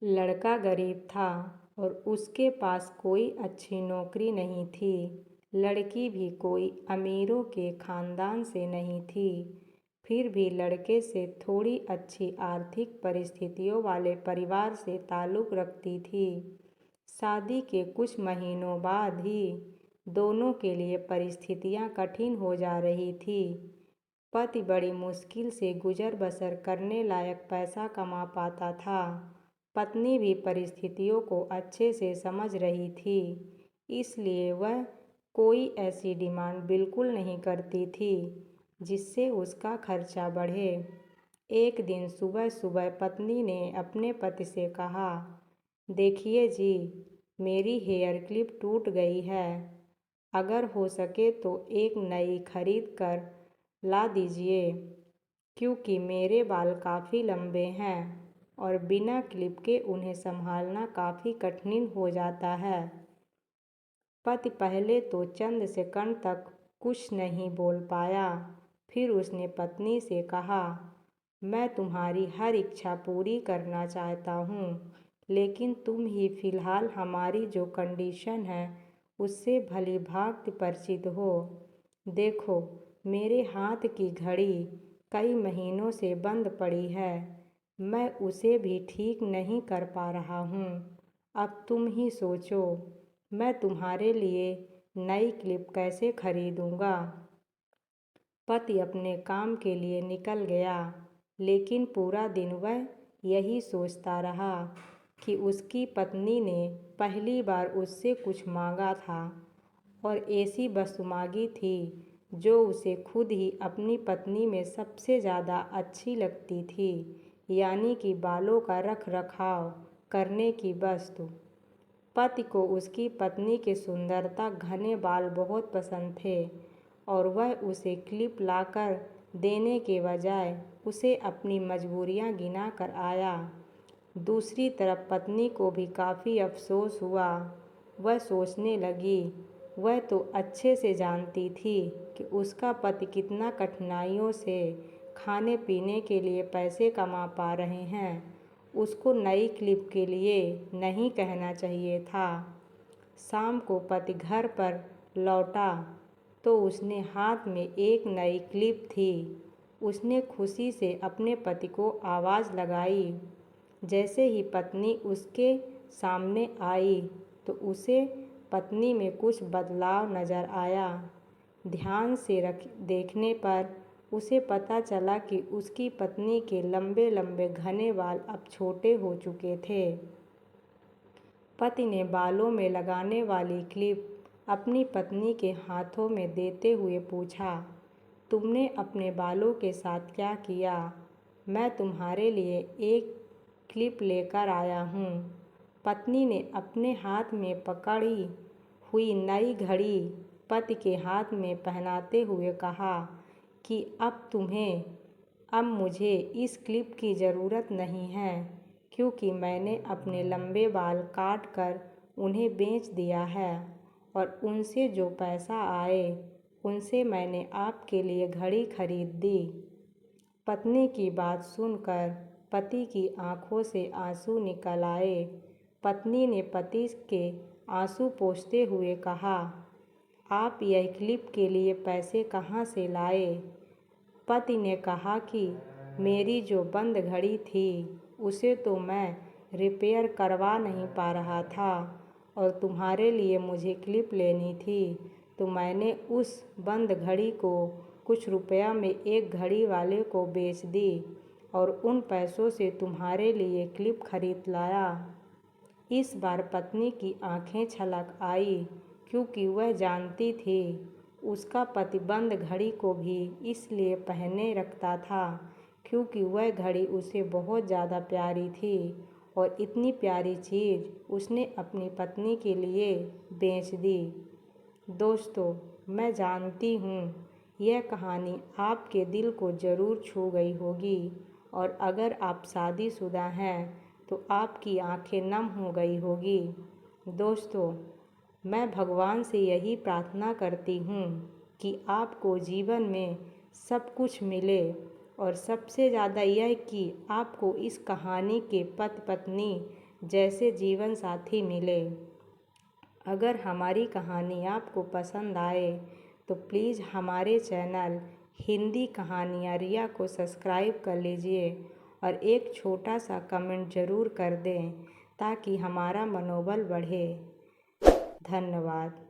लड़का गरीब था और उसके पास कोई अच्छी नौकरी नहीं थी। लड़की भी कोई अमीरों के ख़ानदान से नहीं थी। फिर भी लड़के से थोड़ी अच्छी आर्थिक परिस्थितियों वाले परिवार से ताल्लुक़ रखती थी। शादी के कुछ महीनों बाद ही दोनों के लिए परिस्थितियां कठिन हो जा रही थी। पति बड़ी मुश्किल से गुजर बसर करने लायक पैसा कमा पाता था। पत्नी भी परिस्थितियों को अच्छे से समझ रही थी, इसलिए वह कोई ऐसी डिमांड बिल्कुल नहीं करती थी जिससे उसका खर्चा बढ़े। एक दिन सुबह सुबह पत्नी ने अपने पति से कहा, देखिए जी, मेरी हेयर क्लिप टूट गई है। अगर हो सके तो एक नई खरीद कर ला दीजिए, क्योंकि मेरे बाल काफ़ी लंबे हैं और बिना क्लिप के उन्हें संभालना काफ़ी कठिन हो जाता है। पति पहले तो चंद सेकंड तक कुछ नहीं बोल पाया। फिर उसने पत्नी से कहा, मैं तुम्हारी हर इच्छा पूरी करना चाहता हूँ, लेकिन तुम ही फ़िलहाल हमारी जो कंडीशन है उससे भली भांति परिचित हो। देखो, मेरे हाथ की घड़ी कई महीनों से बंद पड़ी है। मैं उसे भी ठीक नहीं कर पा रहा हूँ। अब तुम ही सोचो, मैं तुम्हारे लिए नई क्लिप कैसे खरीदूँगा। पति अपने काम के लिए निकल गया, लेकिन पूरा दिन वह यही सोचता रहा कि उसकी पत्नी ने पहली बार उससे कुछ मांगा था और ऐसी वस्तु मांगी थी जो उसे खुद ही अपनी पत्नी में सबसे ज़्यादा अच्छी लगती थी, यानी कि बालों का रख रखाव करने की वस्तु। पति को उसकी पत्नी के सुंदरता घने बाल बहुत पसंद थे और वह उसे क्लिप लाकर देने के बजाय उसे अपनी मजबूरियां गिना कर आया। दूसरी तरफ पत्नी को भी काफ़ी अफसोस हुआ। वह सोचने लगी, वह तो अच्छे से जानती थी कि उसका पति कितना कठिनाइयों से खाने पीने के लिए पैसे कमा पा रहे हैं। उसको नई क्लिप के लिए नहीं कहना चाहिए था। शाम को पति घर पर लौटा तो उसने हाथ में एक नई क्लिप थी। उसने खुशी से अपने पति को आवाज़ लगाई। जैसे ही पत्नी उसके सामने आई तो उसे पत्नी में कुछ बदलाव नज़र आया। ध्यान से देखने पर उसे पता चला कि उसकी पत्नी के लंबे लंबे घने बाल अब छोटे हो चुके थे। पति ने बालों में लगाने वाली क्लिप अपनी पत्नी के हाथों में देते हुए पूछा, तुमने अपने बालों के साथ क्या किया? मैं तुम्हारे लिए एक क्लिप लेकर आया हूँ। पत्नी ने अपने हाथ में पकड़ी हुई नई घड़ी पति के हाथ में पहनाते हुए कहा कि अब मुझे इस क्लिप की ज़रूरत नहीं है, क्योंकि मैंने अपने लंबे बाल काट कर उन्हें बेच दिया है और उनसे जो पैसा आए उनसे मैंने आपके लिए घड़ी खरीद दी। पत्नी की बात सुनकर पति की आंखों से आंसू निकल आए। पत्नी ने पति के आंसू पोंछते हुए कहा, आप यह क्लिप के लिए पैसे कहाँ से लाए? पति ने कहा कि मेरी जो बंद घड़ी थी उसे तो मैं रिपेयर करवा नहीं पा रहा था और तुम्हारे लिए मुझे क्लिप लेनी थी, तो मैंने उस बंद घड़ी को कुछ रुपया में एक घड़ी वाले को बेच दी और उन पैसों से तुम्हारे लिए क्लिप खरीद लाया। इस बार पत्नी की आंखें छलक आई, क्योंकि वह जानती थी उसका पति बंद घड़ी को भी इसलिए पहने रखता था क्योंकि वह घड़ी उसे बहुत ज़्यादा प्यारी थी और इतनी प्यारी चीज़ उसने अपनी पत्नी के लिए बेच दी। दोस्तों, मैं जानती हूँ यह कहानी आपके दिल को ज़रूर छू गई होगी और अगर आप शादीशुदा हैं तो आपकी आंखें नम हो गई होगी। दोस्तों, मैं भगवान से यही प्रार्थना करती हूँ कि आपको जीवन में सब कुछ मिले और सबसे ज़्यादा यह कि आपको इस कहानी के पति पत्नी जैसे जीवन साथी मिले। अगर हमारी कहानी आपको पसंद आए तो प्लीज़ हमारे चैनल हिंदी कहानियाँ रिया को सब्सक्राइब कर लीजिए और एक छोटा सा कमेंट ज़रूर कर दें ताकि हमारा मनोबल बढ़े। धन्यवाद।